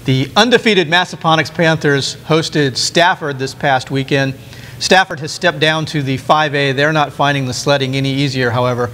The undefeated Massaponax Panthers hosted Stafford this past weekend. Stafford has stepped down to the 5A. They're not finding the sledding any easier, however.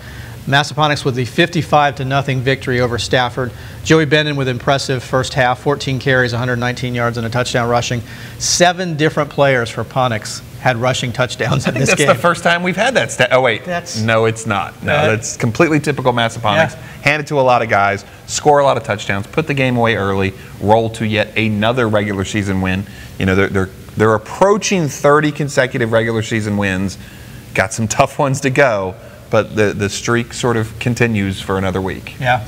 Massaponax with the 55-0 victory over Stafford. Joey Benton with impressive first half, 14 carries, 119 yards, and a touchdown rushing. 7 different players for Ponax had rushing touchdowns in this game. I think that's the first time we've had that stat. Oh, wait. No, it's not. No, that's completely typical Massaponax. Yeah. Hand it to a lot of guys, score a lot of touchdowns, put the game away early, roll to yet another regular season win. You know, they're approaching 30 consecutive regular season wins. Got some tough ones to go, but the streak sort of continues for another week. Yeah,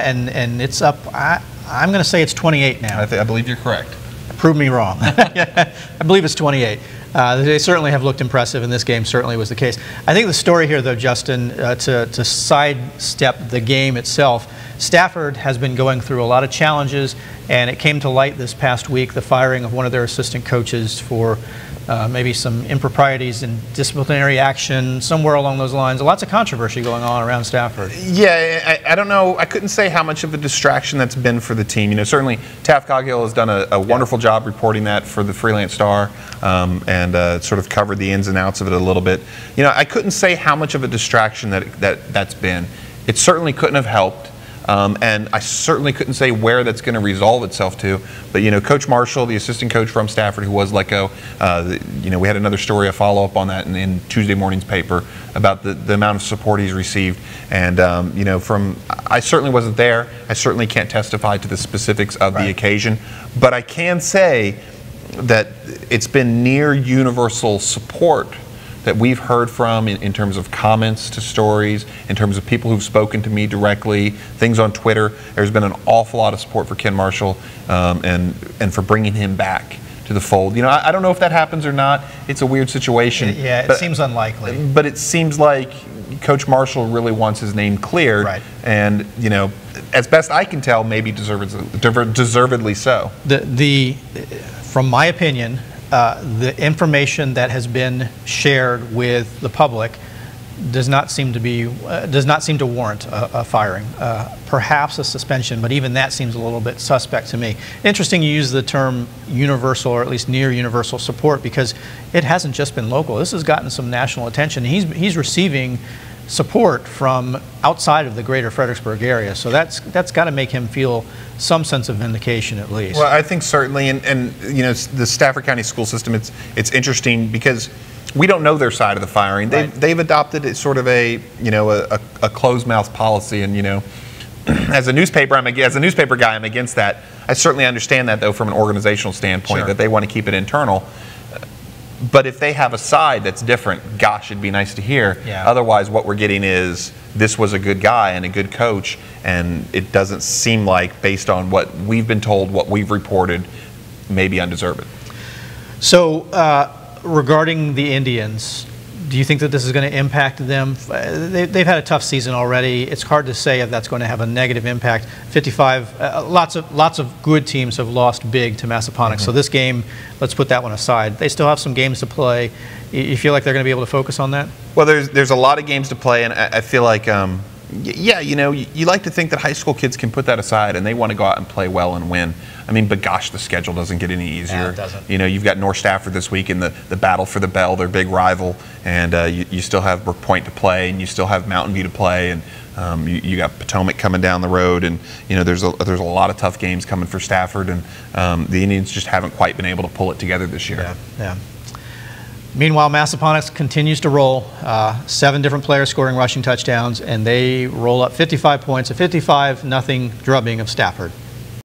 and it's up. I'm going to say it's 28 now. I believe you're correct. Prove me wrong. I believe it's 28. They certainly have looked impressive, and this game certainly was the case. I think the story here, though, Justin, to sidestep the game itself, Stafford has been going through a lot of challenges, and it came to light this past week, the firing of one of their assistant coaches for maybe some improprieties in disciplinary action, somewhere along those lines. Lots of controversy going on around Stafford. Yeah, I don't know. I couldn't say how much of a distraction that's been for the team. You know, certainly Taft Coghill has done a wonderful job reporting that for the Freelance Star, and sort of covered the ins and outs of it a little bit. You know, I couldn't say how much of a distraction that's been. It certainly couldn't have helped. And I certainly couldn't say where that's going to resolve itself to. But, you know, Coach Marshall, the assistant coach from Stafford who was let go, you know, we had another story, a follow-up on that in Tuesday morning's paper about the amount of support he's received. And, you know, I certainly wasn't there. I certainly can't testify to the specifics of the occasion. But I can say that it's been near universal support that we've heard from in terms of comments to stories, in terms of people who've spoken to me directly, things on Twitter. There's been an awful lot of support for Ken Marshall, and for bringing him back to the fold. You know, I don't know if that happens or not. It's a weird situation. It seems unlikely. But it seems like Coach Marshall really wants his name cleared, and, you know, as best I can tell, maybe deservedly so. From my opinion, the information that has been shared with the public does not seem to warrant a firing. Perhaps a suspension, but even that seems a little bit suspect to me. Interesting you use the term universal, or at least near universal support, because it hasn't just been local. This has gotten some national attention. He's receiving support from outside of the greater Fredericksburg area, so that's got to make him feel some sense of vindication at least. Well, I think certainly, and you know, the Stafford County school system, it's interesting because we don't know their side of the firing. They've adopted it sort of a closed mouth policy, and, you know, as a newspaper guy, I'm against that. I certainly understand that, though, from an organizational standpoint, that they want to keep it internal. But if they have a side that's different, gosh, it'd be nice to hear. Otherwise, what we're getting is this was a good guy and a good coach, and it doesn't seem like, based on what we've been told, what we've reported, maybe undeserved. So, regarding the Indians, do you think that this is going to impact them? They've had a tough season already. It's hard to say if that's going to have a negative impact. 55, lots of good teams have lost big to Massaponax. So this game, let's put that one aside. They still have some games to play. You feel like they're going to be able to focus on that? Well, there's a lot of games to play, and I feel like, yeah, you know, you like to think that high school kids can put that aside and they want to go out and play well and win. I mean, but gosh, the schedule doesn't get any easier. Yeah, it doesn't. You know, you've got North Stafford this week in the battle for the bell, their big rival, and you still have Brook Point to play, and you still have Mountain View to play, and you got Potomac coming down the road, and, you know, there's a lot of tough games coming for Stafford, and the Indians just haven't quite been able to pull it together this year. Yeah. Meanwhile, Massaponax continues to roll. 7 different players scoring rushing touchdowns, and they roll up 55 points, a 55-0 drubbing of Stafford.